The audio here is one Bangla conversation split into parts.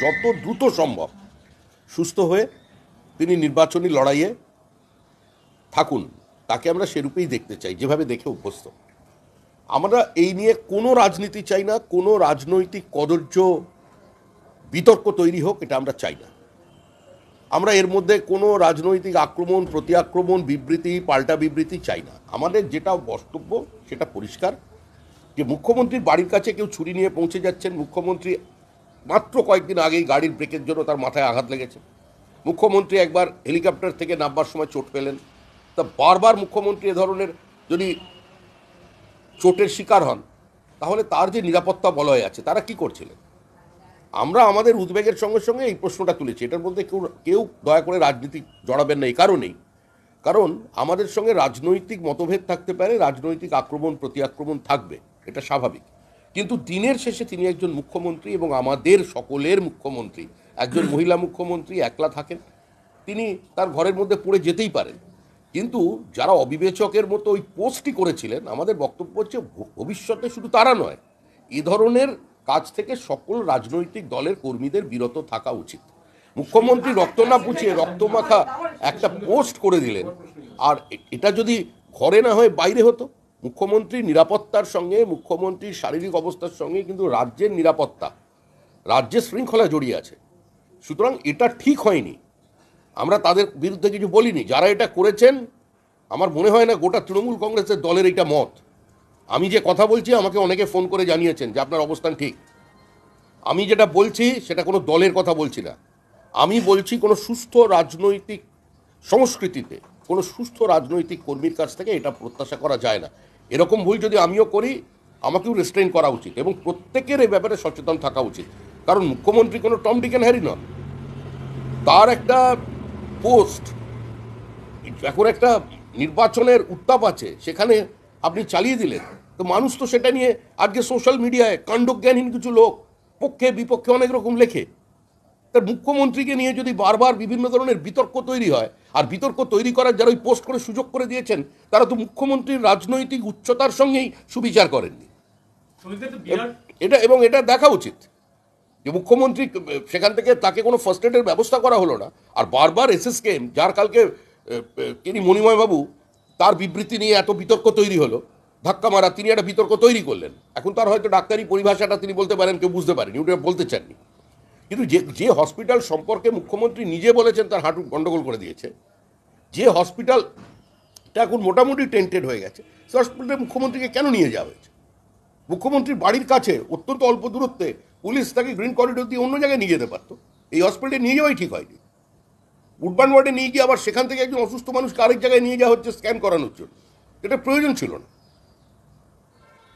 যত দ্রুত সম্ভব সুস্থ হয়ে তিনি নির্বাচনী লড়াইয়ে থাকুন, তাকে আমরা সেরূপেই দেখতে চাই, যেভাবে দেখে অভ্যস্ত। আমরা এই নিয়ে কোনো রাজনীতি চাই না, কোনো রাজনৈতিক কদর্য বিতর্ক তৈরি হোক, এটা আমরা চাই না। আমরা এর মধ্যে কোনো রাজনৈতিক আক্রমণ, প্রতি আক্রমণ, বিবৃতি, পাল্টা বিবৃতি চাই না। আমাদের যেটা বক্তব্য সেটা পরিষ্কার, যে মুখ্যমন্ত্রীর বাড়ির কাছে কেউ ছুরি নিয়ে পৌঁছে যাচ্ছেন। মুখ্যমন্ত্রী মাত্র কয়েকদিন আগেই গাড়ির ব্রেকের জন্য তার মাথায় আঘাত লেগেছে। মুখ্যমন্ত্রী একবার হেলিকপ্টার থেকে নামবার সময় চোট পেলেন। তা বারবার মুখ্যমন্ত্রী এ ধরনের যদি চোটের শিকার হন, তাহলে তার যে নিরাপত্তা বলয় আছে তারা কি করছিলেন? আমরা আমাদের উদ্বেগের সঙ্গে সঙ্গে এই প্রশ্নটা তুলেছি। এটার মধ্যে কেউ দয়া করে রাজনীতি জড়াবেন না, এই কারণেই, কারণ আমাদের সঙ্গে রাজনৈতিক মতভেদ থাকতে পারে, রাজনৈতিক আক্রমণ প্রতি আক্রমণ থাকবে, এটা স্বাভাবিক। কিন্তু দিনের শেষে তিনি একজন মুখ্যমন্ত্রী এবং আমাদের সকলের মুখ্যমন্ত্রী। একজন মহিলা মুখ্যমন্ত্রী একলা থাকেন, তিনি তার ঘরের মধ্যে পড়ে যেতেই পারেন। কিন্তু যারা অবিবেচকের মতো ওই পোস্টটি করেছিলেন, আমাদের বক্তব্য হচ্ছে ভবিষ্যতে শুধু তারা নয়, এ ধরনের কাজ থেকে সকল রাজনৈতিক দলের কর্মীদের বিরত থাকা উচিত। মুখ্যমন্ত্রী রক্ত না পুছিয়ে রক্তমাখা একটা পোস্ট করে দিলেন, আর এটা যদি ঘরে না হয়ে বাইরে হতো। মুখ্যমন্ত্রীর নিরাপত্তার সঙ্গে, মুখ্যমন্ত্রীর শারীরিক অবস্থার সঙ্গে কিন্তু রাজ্যের নিরাপত্তা, রাজ্যের শৃঙ্খলা জড়িয়ে আছে। সুতরাং এটা ঠিক হয়নি। আমরা তাদের বিরুদ্ধে কিছু বলিনি। যারা এটা করেছেন, আমার মনে হয় না গোটা তৃণমূল কংগ্রেসের দলের এটা মত। আমি যে কথা বলছি, আমাকে অনেকে ফোন করে জানিয়েছেন যে আপনার অবস্থান ঠিক। আমি যেটা বলছি সেটা কোনো দলের কথা বলছি না। আমি বলছি কোনো সুস্থ রাজনৈতিক সংস্কৃতিতে কোনো সুস্থ রাজনৈতিক কর্মীর কাছ থেকে এটা প্রত্যাশা করা যায় না। এরকম ভুল যদি আমিও করি, আমাকেও রেস্ট্রেন করা উচিত এবং প্রত্যেকের এই ব্যাপারে সচেতন থাকা উচিত। কারণ মুখ্যমন্ত্রী কোনো টম ডিক অ্যান্ড হ্যারি নন। তার একটা পোস্ট, এখন একটা নির্বাচনের উত্তাপ আছে, সেখানে আপনি চালিয়ে দিলেন, তো মানুষ তো সেটা নিয়ে আজকে সোশ্যাল মিডিয়ায় কাণ্ডজ্ঞানহীন কিছু লোক পক্ষে বিপক্ষে অনেক রকম লেখে। তার মুখ্যমন্ত্রীকে নিয়ে যদি বারবার বিভিন্ন ধরনের বিতর্ক তৈরি হয়, আর বিতর্ক তৈরি করার যারা ওই পোস্ট করে সুযোগ করে দিয়েছেন, তারা তো মুখ্যমন্ত্রীর রাজনৈতিক উচ্চতার সঙ্গেই সুবিচার করেননি। এটা দেখা উচিত যে মুখ্যমন্ত্রী সেখান থেকে তাকে কোনো ফার্স্ট এডের ব্যবস্থা করা হলো না, আর বারবার এসএসকে, যার কালকে তিনি মণিময় বাবু, তার বিবৃতি নিয়ে এত বিতর্ক তৈরি হলো, ধাক্কা মারা, তিনি একটা বিতর্ক তৈরি করলেন। এখন তার হয়তো ডাক্তারি পরিভাষাটা তিনি বলতে পারেন, কেউ বুঝতে পারেনি, ওটা বলতে চাননি। কিন্তু যে হসপিটাল সম্পর্কে মুখ্যমন্ত্রী নিজে বলেছেন তার হাঁটু গন্ডগোল করে দিয়েছে, যে হসপিটালটা এখন মোটামুটি টেন্টেড হয়ে গেছে, সে হসপিটালে মুখ্যমন্ত্রীকে কেন নিয়ে যাওয়া হয়েছে? মুখ্যমন্ত্রীর বাড়ির কাছে অত্যন্ত অল্প দূরত্বে পুলিশ তাকে গ্রিন করিডোর দিয়ে অন্য জায়গায় নিয়ে যেতে পারতো। এই হসপিটালে নিয়ে যাওয়াই ঠিক হয়নি। উডবান ওয়ার্ডে নিয়ে গিয়ে আবার সেখান থেকে একজন অসুস্থ মানুষকে আরেক জায়গায় নিয়ে যাওয়া হচ্ছে স্ক্যান করানোর জন্য। এটা প্রয়োজন ছিল না।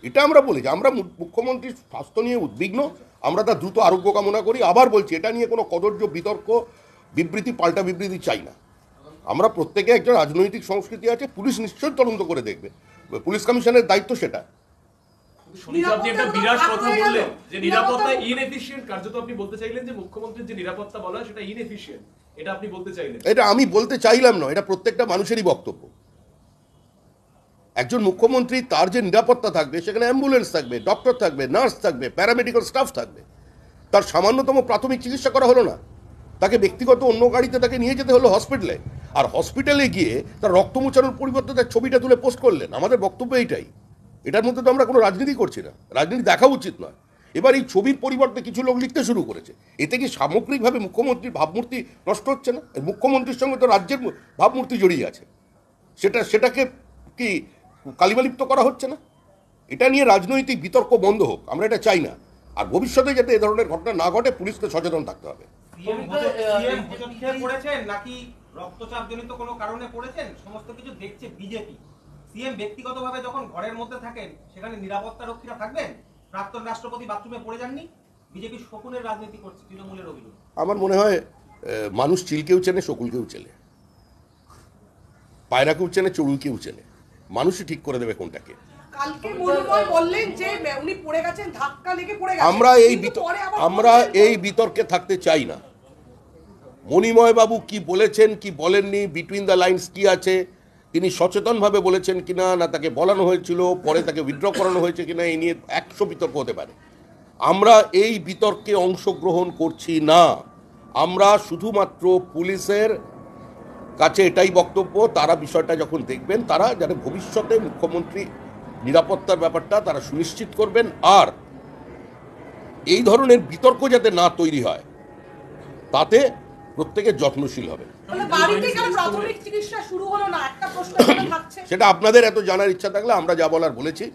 এটা আমরা বলি যে আমরা মুখ্যমন্ত্রীর স্বাস্থ্য নিয়ে উদ্বিগ্ন, আমরা তার দ্রুত আরোগ্য কামনা করি। আবার বলছি, এটা নিয়ে কোনো কদর্য বিতর্ক, বিবৃতি, পাল্টা বিবৃতি চাই না। আমরা প্রত্যেকে একটা রাজনৈতিক সংস্কৃতি আছে, পুলিশ নিশ্চয়ই তদন্ত করে দেখবে, পুলিশ কমিশনের দায়িত্ব সেটা। এটা আমি বলতে চাইলাম না, এটা প্রত্যেকটা মানুষেরই বক্তব্য। একজন মুখ্যমন্ত্রী, তার যে নিরাপত্তা থাকবে, সেখানে অ্যাম্বুলেন্স থাকবে, ডক্টর থাকবে, নার্স থাকবে, প্যারামেডিক্যাল স্টাফ থাকবে। তার সামান্যতম প্রাথমিক চিকিৎসা করা হলো না, তাকে ব্যক্তিগত অন্য গাড়িতে তাকে নিয়ে যেতে হলো হসপিটালে, আর হসপিটালে গিয়ে তার রক্ত মোছানোর পরিবর্তে তার ছবিটা তুলে পোস্ট করলেন। আমাদের বক্তব্য এইটাই। এটার মধ্যে তো আমরা কোনো রাজনীতি করছি না, রাজনীতি দেখা উচিত নয়। এবার এই ছবির পরিবর্তে কিছু লোক লিখতে শুরু করেছে, এতে কি সামগ্রিকভাবে মুখ্যমন্ত্রীর ভাবমূর্তি নষ্ট হচ্ছে না? মুখ্যমন্ত্রীর সঙ্গে তো রাজ্যের ভাবমূর্তি জড়িয়ে আছে, সেটাকে কি কালিমালিপ্ত করা হচ্ছে না? এটা নিয়ে রাজনৈতিক বিতর্ক বন্ধ হোক, আমরা এটা চাই না। আর ভবিষ্যতে যাতে এ ধরনের ঘটনা না ঘটে, পুলিশকে সচেতন থাকতে হবে। নাকি রক্তচাপজনিত কোনো কারণে পড়েছেন, সমস্ত কিছু দেখছে বিজেপি। সিএম ব্যক্তিগতভাবে যখন ঘরের মধ্যে থাকেন, সেখানে নিরাপত্তা রক্ষীরা থাকবেন। প্রাক্তন রাষ্ট্রপতি বাথরুমে পড়ে যাননি। বিজেপি শকুনের রাজনীতি করছে, তৃণমূলের অভিযোগ। আমার মনে হয় মানুষ চিলকেও চেনে, শকুলকেও চেনে, পায়রাকেও চেনে, চড়ুইকেও চেনে। মানুষই ঠিক করে দেবে কোনটাকে। আমরা এই বিতর্কে থাকতে চাই না। মণিময় বাবু কি বলেছেন, কি বলেননি, বিটুইন দ্য লাইন্স কি আছে, তিনি সচেতনভাবে বলেছেন কিনা, না তাকে বলানো হয়েছিল, পরে তাকে উইথড্র করানো হয়েছে কিনা, এই নিয়ে 100 বিতর্ক হতে পারে। আমরা এই বিতর্কে অংশগ্রহণ করছি না। আমরা শুধুমাত্র পুলিশের কাছে এটাই বক্তব্য, তারা বিষয়টা যখন দেখবেন তারা যাতে ভবিষ্যতে মুখ্যমন্ত্রী নিরাপত্তার ব্যাপারটা তারা সুনিশ্চিত করবেন, আর এই ধরনের বিতর্ক যাতে না তৈরি হয় তাতে প্রত্যেকে যত্নশীল হবে। সেটা আপনাদের এত জানার ইচ্ছা থাকলে আমরা যা বলার বলেছি,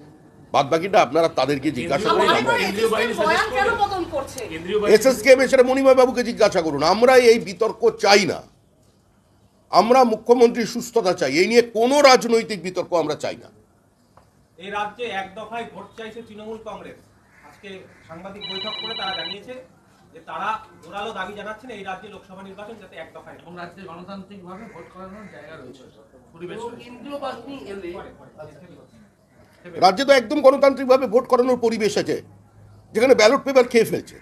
বাদ বাকিটা আপনারা তাদেরকে জিজ্ঞাসা করুন। এসএসকেএম সেটা মণিময় বাবুকে জিজ্ঞাসা করুন। আমরা এই বিতর্ক চাই না, আমরা মুখ্যমন্ত্রীর সুস্থতা চাই, এই নিয়ে কোনো রাজনৈতিক বিতর্ক আমরা চাই না। এই রাজ্যে এক দফায় ভোট চাইছে তৃণমূল কংগ্রেস। আজকে সাংবাদিক বৈঠক করে তারা জানিয়েছে যে তারা জোরালো দাবি জানাচ্ছেন এই রাজ্যে লোকসভা নির্বাচন যাতে এক দফায় এবং রাজ্যে গণতান্ত্রিকভাবে ভোট করানোর জায়গা রয়েছে, পরিবেশ রাজ্যে তো একদম গণতান্ত্রিকভাবে ভোট করানোর পরিবেশ আছে, যেখানে ব্যালট পেপার খেয়ে ফেলছে।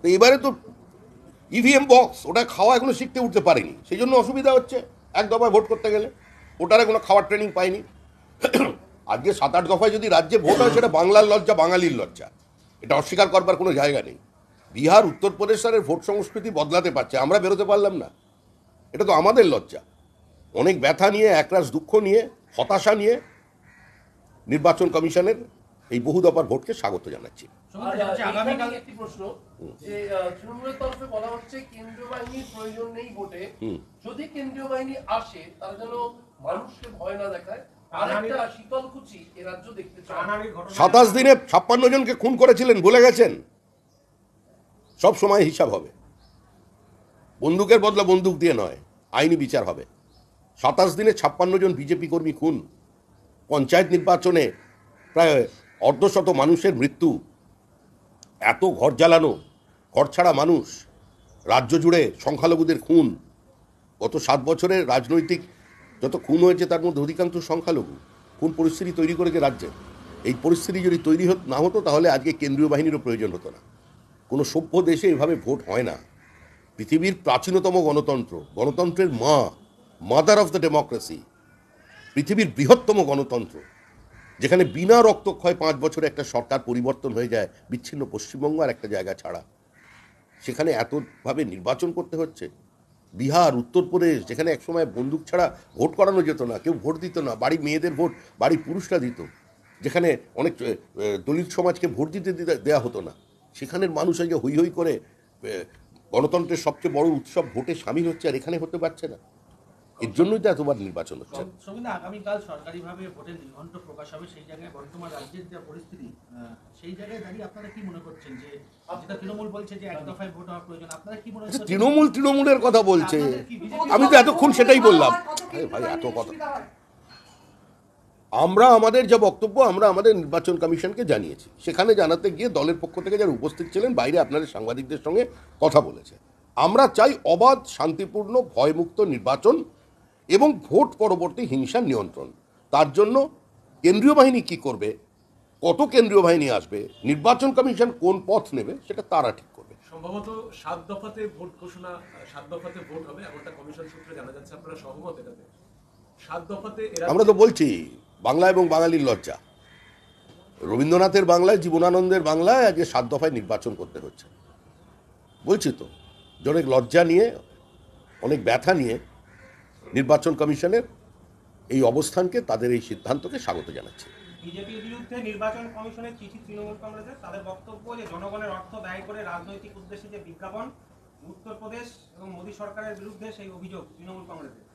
তো এবারে তো ইভিএম বক্স ওটা খাওয়া এখনো শিখতে উঠতে পারেনি, সেই জন্য অসুবিধা হচ্ছে এক দফায় ভোট করতে গেলে। ওটারে কোনো খাওয়ার ট্রেনিং পায়নি। আজকে 7-8 দফায় যদি রাজ্যে ভোট হয় সেটা বাংলার লজ্জা, বাঙালির লজ্জা, এটা অস্বীকার করবার কোনো জায়গা নেই। বিহার, উত্তরপ্রদেশের ভোট সংস্কৃতি বদলাতে পারছে, আমরা বেরোতে পারলাম না, এটা তো আমাদের লজ্জা। অনেক ব্যথা নিয়ে, একরাশ দুঃখ নিয়ে, হতাশা নিয়ে নির্বাচন কমিশনের এই বহু দফার ভোটকে স্বাগত জানাচ্ছি। একটি প্রশ্ন, যে তৃণমূলের তরফে বলা হচ্ছে কেন্দ্রীয় বাহিনীর প্রয়োজন নেই ভোটে, যদি কেন্দ্রীয় বাহিনী আসে তারা যেন মানুষকে ভয় না দেখায়। 27 দিনে 56 জনকে খুন করেছিলেন, ভুলে গেছেন? সব সময় হিসাব হবে, বন্দুকের বদলা বন্দুক দিয়ে নয়, আইনি বিচার হবে। 27 দিনে 56 জন বিজেপি কর্মী খুন, পঞ্চায়েত নির্বাচনে প্রায় অর্ধশত মানুষের মৃত্যু, এত ঘর জ্বালানো, ঘর ছাড়া মানুষ, রাজ্য জুড়ে সংখ্যালঘুদের খুন। গত 7 বছরে রাজনৈতিক যত খুন হয়েছে তার মধ্যে অধিকাংশ সংখ্যালঘু। কোন পরিস্থিতি তৈরি করেছে রাজ্যে? এই পরিস্থিতি যদি তৈরি না হতো তাহলে আজকে কেন্দ্রীয় বাহিনীরও প্রয়োজন হতো না। কোনো সভ্য দেশে এভাবে ভোট হয় না। পৃথিবীর প্রাচীনতম গণতন্ত্র, গণতন্ত্রের মা, মাদার অফ দ্য ডেমোক্রেসি, পৃথিবীর বৃহত্তম গণতন্ত্র, যেখানে বিনা রক্তক্ষয় 5 বছরে একটা সরকার পরিবর্তন হয়ে যায়, বিচ্ছিন্ন পশ্চিমবঙ্গ আর একটা জায়গা ছাড়া, সেখানে এতভাবে নির্বাচন করতে হচ্ছে। বিহার, উত্তরপ্রদেশ, যেখানে একসময় বন্দুক ছাড়া ভোট করানো যেত না, কেউ ভোট দিত না, বাড়ি মেয়েদের ভোট বাড়ি পুরুষরা দিত, যেখানে অনেক দলিত সমাজকে ভোট দিতে দেওয়া হতো না, সেখানের মানুষ আজকে হৈ হৈ করে গণতন্ত্রের সবচেয়ে বড় উৎসব ভোটে সামিল হচ্ছে, আর এখানে হতে পারছে না। এর জন্যই তো এতবার নির্বাচন হচ্ছে। আগামীকাল সরকারিভাবে ভোটের নির্ঘণ্ট প্রকাশ হবে, সেই জায়গায় বর্তমান রাজ্যের যে পরিস্থিতি, সেই জায়গায় দাঁড়িয়ে আপনারা কি মনে করছেন যে যেটা তৃণমূল বলছে যে এক দফায় ভোট হওয়ার প্রয়োজন, আপনারা কি মনে করছেন? তৃণমূলের কথা বলছে, আমি তো এতক্ষণ সেটাই বললাম। ভাই এত কথা, আমরা আমাদের যা বক্তব্য আমরা আমাদের নির্বাচন কমিশনকে জানিয়েছি, সেখানে জানাতে গিয়ে দলের পক্ষ থেকে যারা উপস্থিত ছিলেন বাইরে আপনাদের সাংবাদিকদের সঙ্গে কথা বলেছে। আমরা চাই অবাধ, শান্তিপূর্ণ, ভয়মুক্ত নির্বাচন এবং ভোট পরবর্তী হিংসার নিয়ন্ত্রণ। তার জন্য কেন্দ্রীয় বাহিনী কি করবে, কত কেন্দ্রীয় বাহিনী আসবে, নির্বাচন কমিশন কোন পথ নেবে, সেটা তারা ঠিক করবে। সম্ভবত 7 দফাতে ভোট ঘোষণা, 7 দফাতে ভোট হবে এমনটা কমিশন সূত্রে জানা যাচ্ছে। আপনারা সহমত এটাতে? 7 দফাতে আমরা তো বলছি বাংলা এবং বাঙালির লজ্জা, রবীন্দ্রনাথের বাংলায়, জীবনানন্দের বাংলায় আজকে 7 দফায় নির্বাচন করতে হচ্ছে। বলছি তো, অনেক লজ্জা নিয়ে, অনেক ব্যথা নিয়ে নির্বাচন কমিশনের এই অবস্থানকে, তাদের এই সিদ্ধান্তকে স্বাগত জানাচ্ছি। বিজেপির বিরুদ্ধে নির্বাচন কমিশনের চিঠি তৃণমূল কংগ্রেসের, তাদের বক্তব্য যে জনগণের অর্থ ব্যয় করে রাজনৈতিক উদ্দেশ্যে যে বিজ্ঞাপন, উত্তরপ্রদেশ এবং মোদী সরকারের বিরুদ্ধে সেই অভিযোগ তৃণমূল কংগ্রেসের।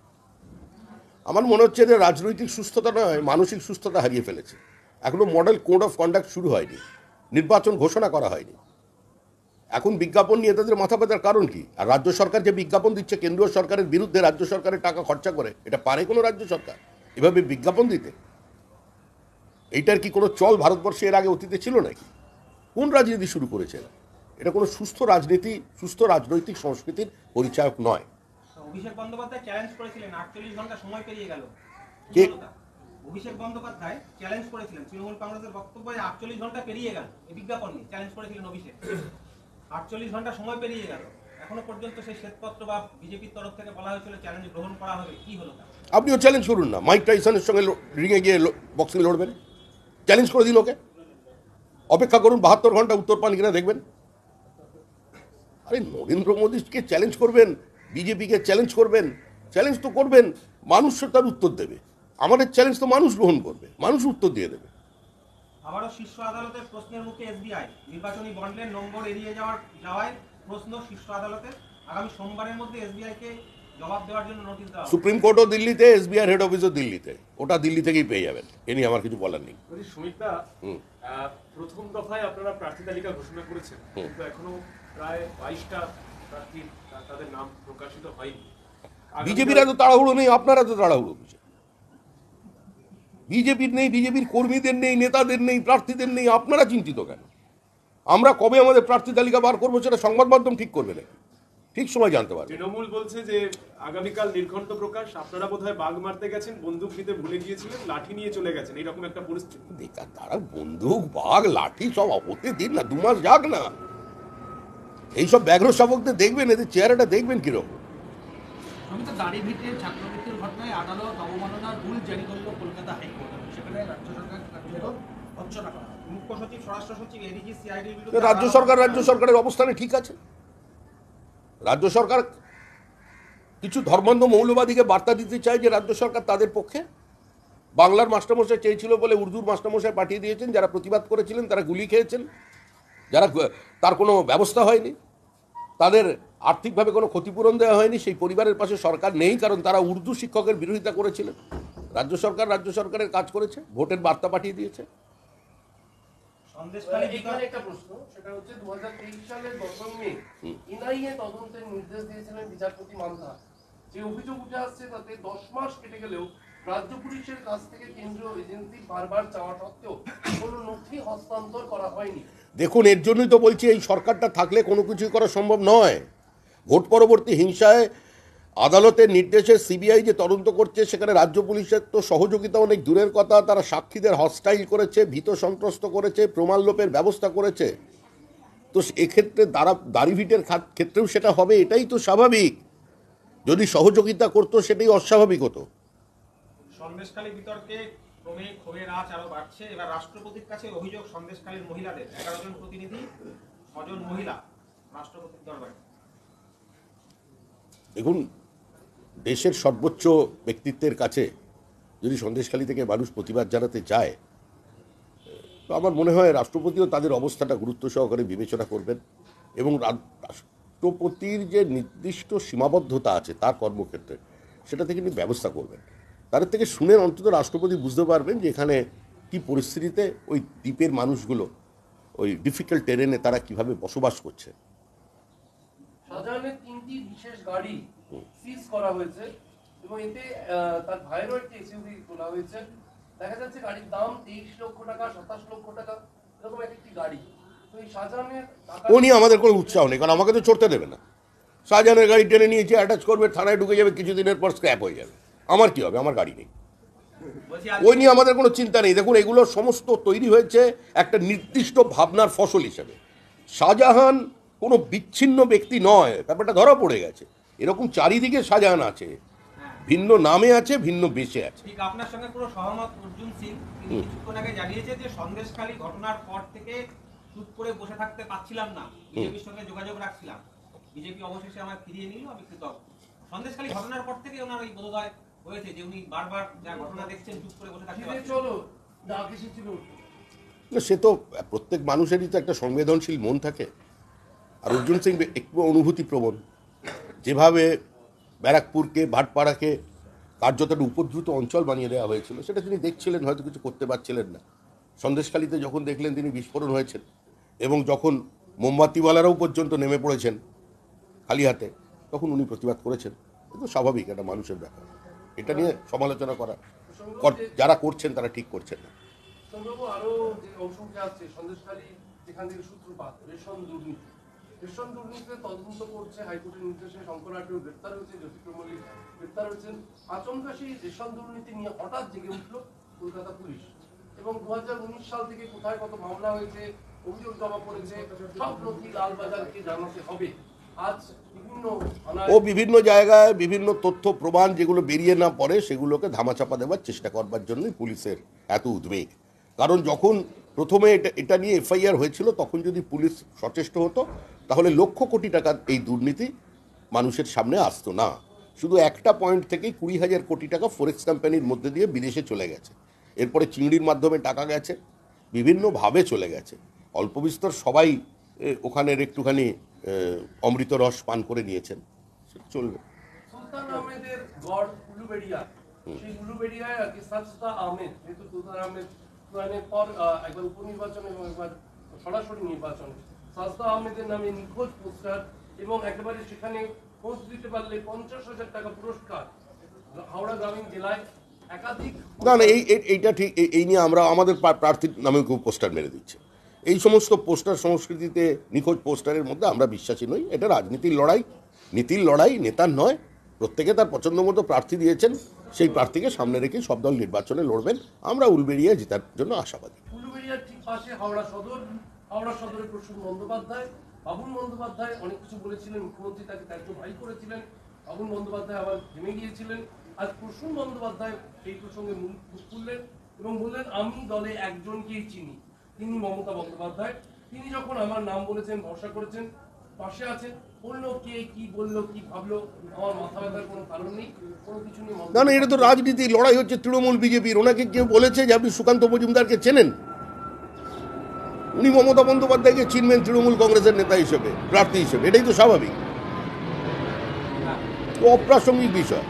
আমার মনে হচ্ছে যে রাজনৈতিক সুস্থতা নয়, মানসিক সুস্থতা হারিয়ে ফেলেছে। এখনো মডেল কোড অফ কন্ডাক্ট শুরু হয়নি, নির্বাচন ঘোষণা করা হয়নি। এখন বিজ্ঞাপন নিয়ে তাদের মাথা ব্যথার কারণ কি? আর রাজ্য সরকার যে বিজ্ঞাপন দিচ্ছে কেন্দ্রীয় সরকারের বিরুদ্ধে, রাজ্য সরকারের টাকা খরচা করে, এটা পারে কোনো রাজ্য সরকার এভাবে বিজ্ঞাপন দিতে? এইটার কি কোনো চল ভারতবর্ষে এর আগে অতীতে ছিল নাকি? কোন রাজনীতি শুরু করেছে? এটা কোনো সুস্থ রাজনীতি, সুস্থ রাজনৈতিক সংস্কৃতির পরিচায়ক নয়। অভিষেক বন্দ্যোপাধ্যায় চ্যালেঞ্জ করেছিলেন, 48 ঘন্টা সময় পেরিয়ে গেল। কে? অভিষেক বন্দ্যোপাধ্যায় চ্যালেঞ্জ করেছিলেন, তৃণমূল কংগ্রেসের বক্তব্য 48 ঘন্টা পেরিয়ে গেল, এই বিজ্ঞাপন নিয়ে চ্যালেঞ্জ করেছিলেন অভিষেক। 48 ঘন্টা সময় পেরিয়ে গেল, এখনো পর্যন্ত সেই শ্বেতপত্র বা বিজেপির তরফ থেকে বলা হয়েছিল চ্যালেঞ্জ গ্রহণ করা হবে, কি হলো? আপনিও চ্যালেঞ্জ করুন না, মাইক টাইসনের সঙ্গে রিংয়ে গিয়ে বক্সিং লড়বেন, চ্যালেঞ্জ করে দিন ওকে। অপেক্ষা করুন 72 ঘন্টা, উত্তর পান কিনা দেখবেন। আরে নরেন্দ্র মোদীকে চ্যালেঞ্জ করবেন, বিজেপিকে চ্যালেঞ্জ করবেন, চ্যালেঞ্জ তো করবেন, মানুষ তার উত্তর দেবে। আমাদের চ্যালেঞ্জ তো মানুষ গ্রহণ করবে, মানুষ উত্তর দিয়ে দেবে। আবারও শীর্ষ আদালতের প্রশ্নের মুখে এসবিআই, নির্বাচনী বন্ডের নম্বর এড়িয়ে যাওয়ায় প্রশ্ন শীর্ষ আদালতের, আগামী সোমবারের মধ্যে এসবিআই কে জবাব দেওয়ার জন্য নোটিশ দেওয়া হবে। সুপ্রিম কোর্টও দিল্লিতে, এসবিআই হেড অফিসও দিল্লিতে, ওটা দিল্লি থেকেই পেয়ে যাবেন, এ নিয়ে আমার কিছু বলার নেই। সুমিতা, প্রথম দফায় আপনারা প্রার্থী তালিকা ঘোষণা করেছেন, কিন্তু এখনো প্রায় 22টা প্রার্থী তাদের নাম প্রকাশিত হয়নি। বিজেপির এত তাড়াহুড়ো নেই, আপনারা তো তাড়াহুড়ো বুঝে। বিজেপির নেই, বিজেপির কর্মীদের নেই, নেতাদের নেই, প্রার্থীদের নেই, আপনারা চিন্তিত কেন? আমরা কবে আমাদের প্রার্থী তালিকা বার করবো সেটা সংবাদ মাধ্যম ঠিক করবে না, ঠিক সময় জানতে পারবে। তৃণমূল বলছে যে আগামীকাল নির্ঘণ্ট প্রকাশ, আপনারা বোধহয় বাঘ মারতে গেছেন, বন্দুক নিতে ভুলে গিয়েছিলেন, লাঠি নিয়ে চলে গেছেন, এরকম একটা পরিস্থিতি। বেকার, তারা বন্দুক বাঘ লাঠি সব হতে দিন না, 2 মাস যাক না। এইসব ব্যাঘ্র শাবকদের দেখবেন, এদের চেহারাটা দেখবেন কিরকম। আমি তো দাড়িভিটের ছাত্রবৃত্তির ঘটনায় আদালত অবমাননার রুল জারি করলো কলকাতা হাইকোর্ট, সেখানে রাজ্য সরকার কার্যত ভর্ৎসনা করা হয়। মুখ্য সচিব, স্বরাষ্ট্র সচিব, এডিজি, সিআইডির রাজ্য সরকারের অবস্থানে ঠিক আছে। রাজ্য সরকার কিছু ধর্মান্ধ মৌলবাদীকে বার্তা দিতে চায় যে রাজ্য সরকার তাদের পক্ষে। বাংলার মাস্টারমশাই চেয়েছিল বলে উর্দুর মাস্টারমশাই পাঠিয়ে দিয়েছেন, যারা প্রতিবাদ করেছিলেন তারা গুলি খেয়েছেন, যারা তার কোনো ব্যবস্থা হয়নি, তাদের আর্থিকভাবে কোনো ক্ষতিপূরণ দেওয়া হয়নি, সেই পরিবারের পাশে সরকার নেই, কারণ তারা উর্দু শিক্ষকের বিরোধিতা করেছিলেন। রাজ্য সরকারের কাজ করেছে, ভোটের বার্তা পাঠিয়ে দিয়েছে। এখানে একটা প্রশ্ন, সেটা হচ্ছে 2023 সালের 10 মে এনআইএ তদন্তের নির্দেশ দিয়েছিলেন বিচারপতি মান্থা। যে অভিযোগ উঠে আসছে তাতে 10 মাস কেটে গেলেও রাজ্য পুলিশের কাছ থেকে কেন্দ্রীয় এজেন্সি বারবার চাওয়া সত্ত্বেও কোনো নথি হস্তান্তর করা হয়নি। দেখুন, এর জন্যই তো বলছি এই সরকারটা থাকলে কোনো কিছুই করা সম্ভব নয়। ভোট পরবর্তী হিংসায় আদালতের নির্দেশে সিবিআই যে তদন্ত করছে, সেখানে রাজ্য পুলিশের তো সহযোগিতা অনেক দূরের কথা, তারা সাক্ষীদের হস্টাইল করেছে, ভীত সন্ত্রস্ত করেছে, প্রমাণ লোপের ব্যবস্থা করেছে। তো এক্ষেত্রে দাড়িভিটের ক্ষেত্রেও সেটা হবে, এটাই তো স্বাভাবিক। যদি সহযোগিতা করতো সেটাই অস্বাভাবিক হতো। সন্দেশখালী বিতর্কে ক্রমে ক্ষোভের আঁচ আরো বাড়ছে। এবার রাষ্ট্রপতির কাছে অভিযোগ সন্দেশখালীর মহিলাদের, 11 জন প্রতিনিধি, 6 জন মহিলা রাষ্ট্রপতির দরবারে। দেখুন, দেশের সর্বোচ্চ ব্যক্তিত্বের কাছে যদি সন্দেশখালী থেকে মানুষ প্রতিবাদ জানাতে যায়, তো আমার মনে হয় রাষ্ট্রপতিও তাদের অবস্থাটা গুরুত্ব সহকারে বিবেচনা করবেন, এবং রাষ্ট্রপতির যে নির্দিষ্ট সীমাবদ্ধতা আছে তার কর্মক্ষেত্রে, সেটা থেকে তিনি ব্যবস্থা করবেন। তাদের থেকে শুনে অন্তত রাষ্ট্রপতি বুঝতে পারবেন যে এখানে কি পরিস্থিতিতে ওই দ্বীপের মানুষগুলো ওই ডিফিকাল্ট টেরেনে তারা কিভাবে বসবাস করছে। শাহজাহানের 3টি বিশেষ গাড়ি সিজ করা হয়েছে এবং এতে তার ভাইয়েরও একটি এসইউভি তোলা হয়েছে। দেখা যাচ্ছে গাড়ির দাম 23 লক্ষ টাকা, 27 লক্ষ টাকা, এরকম একটি গাড়ি। তো এই শাহজাহানের ও নিয়ে আমাদের কোনো উৎসাহ নেই, কারণ আমাকে তো চড়তে দেবে না। শাহজাহানের গাড়ি টেনে নিয়েছে, অ্যাটাচ করবে, থানায় ঢুকে যাবে, কিছুদিনের পর স্ক্র্যাপ হয়ে যাবে। আমার কি হবে? আমার গাড়ি নেই, ওই নিয়ে আমাদের কোনো চিন্তা নেই। দেখুন, এগুলো সমস্ত তৈরি হয়েছে একটা নির্দিষ্ট ভাবনার ফসল হিসেবে। শাহজাহান কোনো বিচ্ছিন্ন ব্যক্তি নয়, ব্যাপারটা ধরা পড়ে গেছে। এরকম চারিদিকে শাহজাহান আছে, ভিন্ন নামে আছে, ভিন্ন বেশে আছে। ঠিক আপনার সঙ্গে পুরো সহমত অর্জুন সিং। তিনি কিছুক্ষণ আগে জানিয়েছে যে সন্দেশখালী ঘটনার পর থেকে চুপ করে বসে থাকতে পারছিলাম না, বিজেপির সঙ্গে যোগাযোগ রাখছিলাম, বিজেপি অবশেষে আমায় ফিরিয়ে নিল, আমি কৃতজ্ঞ। সন্দেশখালী ঘটনার পর থেকে ওনার এই বোধোদয় হয়েছে যে উনি বারবার যা ঘটনা দেখছেন চুপ করে বসে থাকতে পারছেন। চলো ডাক এসেছিল। সে তো প্রত্যেক মানুষেরই তো একটা সংবেদনশীল মন থাকে। আর অর্জুন সিং একটু অনুভূতিপ্রবণ। যেভাবে ব্যারাকপুরকে, ভাটপাড়াকে কার্যত একটা উপদ্রুত অঞ্চল বানিয়ে দেওয়া হয়েছিল, সেটা তিনি দেখছিলেন, হয়তো কিছু করতে পারছিলেন না। সন্দেশখালীতে যখন দেখলেন তিনি বিস্ফোরণ হয়েছেন, এবং যখন মোমবাতিওয়ালারাও পর্যন্ত নেমে পড়েছেন খালি হাতে, তখন উনি প্রতিবাদ করেছেন। কিন্তু স্বাভাবিক একটা মানুষের ব্যাপার, এটা নিয়ে সমালোচনা করা, যারা করছেন তারা ঠিক করছেন না। সম্ভব আরো যে অংশ উঠে আসছে সন্দেশখালী, যেখান থেকে সূত্রপাত রেশন দুর্নীতি। রেশন দুর্নীতিতে তদন্ত করছে হাইকোর্টের নির্দেশে শঙ্কর আটকেও গ্রেপ্তার হয়েছে, জ্যোতিপ্রিয় মল্লিক গ্রেপ্তার হয়েছেন। আচমকা সেই রেশন দুর্নীতি নিয়ে হঠাৎ জেগে উঠল কলকাতা পুলিশ, এবং 2019 সাল থেকে কোথায় কত মামলা হয়েছে, অভিযোগ জমা পড়েছে, সব নথি লালবাজারকে জানাতে হবে। আজ বিভিন্ন জায়গায় বিভিন্ন তথ্য প্রমাণ যেগুলো বেরিয়ে না পড়ে, সেগুলোকে ধামাচাপা দেওয়ার চেষ্টা করবার জন্যই পুলিশের এত উদ্বেগ। কারণ যখন প্রথমে এটা নিয়ে এফআইআর হয়েছিল, তখন যদি পুলিশ সচেষ্ট হতো তাহলে লক্ষ কোটি টাকার এই দুর্নীতি মানুষের সামনে আসতো না। শুধু একটা পয়েন্ট থেকেই 20,000 কোটি টাকা ফরেক্স কোম্পানির মধ্যে দিয়ে বিদেশে চলে গেছে। এরপরে চিংড়ির মাধ্যমে টাকা গেছে, বিভিন্নভাবে চলে গেছে। অল্প বিস্তর সবাই ওখানের একটুখানি অমৃত রস পান করে নিয়েছেন, সেটা চলবে। সুলতান আহমেদের গড় উলুবেড়িয়া, সেই উলুবেড়িয়ায় আর কি সাজদা আহমেদ, যেহেতু সুলতান আহমেদ প্রয়াণের পর একবার উপনির্বাচন এবং একবার সরাসরি নির্বাচন, সাজদা আহমেদের নামে নিখোঁজ পোস্টার এবং একেবারে সেখানে খোঁজ দিতে পারলে 50,000 টাকা পুরস্কার, হাওড়া গ্রামীণ জেলায় একাধিক। না না, এইটা ঠিক। এই নিয়ে আমরা আমাদের প্রার্থীর নামে কেউ পোস্টার মেরে দিচ্ছে। এই সমস্ত পোস্টার সংস্কৃতিতে, নিখোঁজ পোস্টারের মধ্যে আমরা বিশ্বাসী নই। এটা রাজনীতির লড়াই, নীতির লড়াই, নেতার নয়। প্রত্যেকে তার পছন্দ মতো প্রার্থী দিয়েছেন, সেই প্রার্থীকে সামনে রেখে সব দল নির্বাচনে লড়বেন। আমরা উলবেড়িয়া জেতার জন্য আশাবাদী। উলুবেড়িয়ার ঠিক পাশে হাওড়া সদর, হাওড়া সদরে প্রসূন বন্দ্যোপাধ্যায়, বাবুল বন্দ্যোপাধ্যায় অনেক কিছু বলেছিলেন, মুখ্যমন্ত্রী তাকে ত্যায্য ভাই করেছিলেন, বাবুল বন্দ্যোপাধ্যায় আবার থেমে গিয়েছিলেন। আজ প্রসূন বন্দ্যোপাধ্যায় এই প্রসঙ্গে মুখ খুললেন এবং বললেন, আমি দলে একজনকেই চিনি, তিনি মমতা বন্দ্যোপাধ্যায়। তিনি যখন আমার নাম বলেছেন, ভরসা করেছেন, পাশে আছেন, বললো কে কি বললো কি ভাবলো, আমার মাথা ব্যথার কোনো কারণ নেই, কোনো কিছু নেই। না না, এটা তো রাজনীতি লড়াই হচ্ছে তৃণমূল বিজেপির। ওনাকে কেউ বলেছে যে আপনি সুকান্ত মজুমদারকে চেনেন? উনি মমতা বন্দ্যোপাধ্যায়কে চিনবেন তৃণমূল কংগ্রেসের নেতা হিসেবে, প্রার্থী হিসেবে, এটাই তো স্বাভাবিক, অপ্রাসঙ্গিক বিষয়।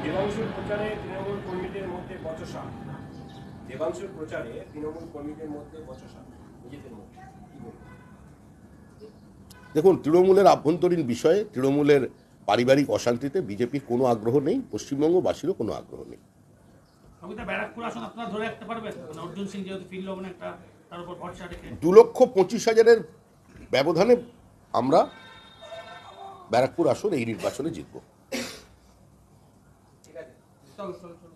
দেবাংশুর প্রচারে তৃণমূল কর্মীদের মধ্যে বচসা, দেবাংশুর প্রচারে তৃণমূল কর্মীদের মধ্যে বচসা, নিজেদের মধ্যে কি বলবেন? দেখুন, তৃণমূলের আভ্যন্তরীণ বিষয়ে, তৃণমূলের পারিবারিক অশান্তিতে বিজেপির কোনো আগ্রহ নেই, পশ্চিমবঙ্গবাসীরও কোনো আগ্রহ নেই। কবিতা ব্যারাকপুর আসন আপনারা ধরে রাখতে পারবেন? অর্জুন সিং যেহেতু ফিরল, মানে একটা তার উপর ভরসা রেখে 2,25,000 ব্যবধানে আমরা ব্যারাকপুর আসন এই নির্বাচনে জিতব। ঠিক আছে, চল চল চল।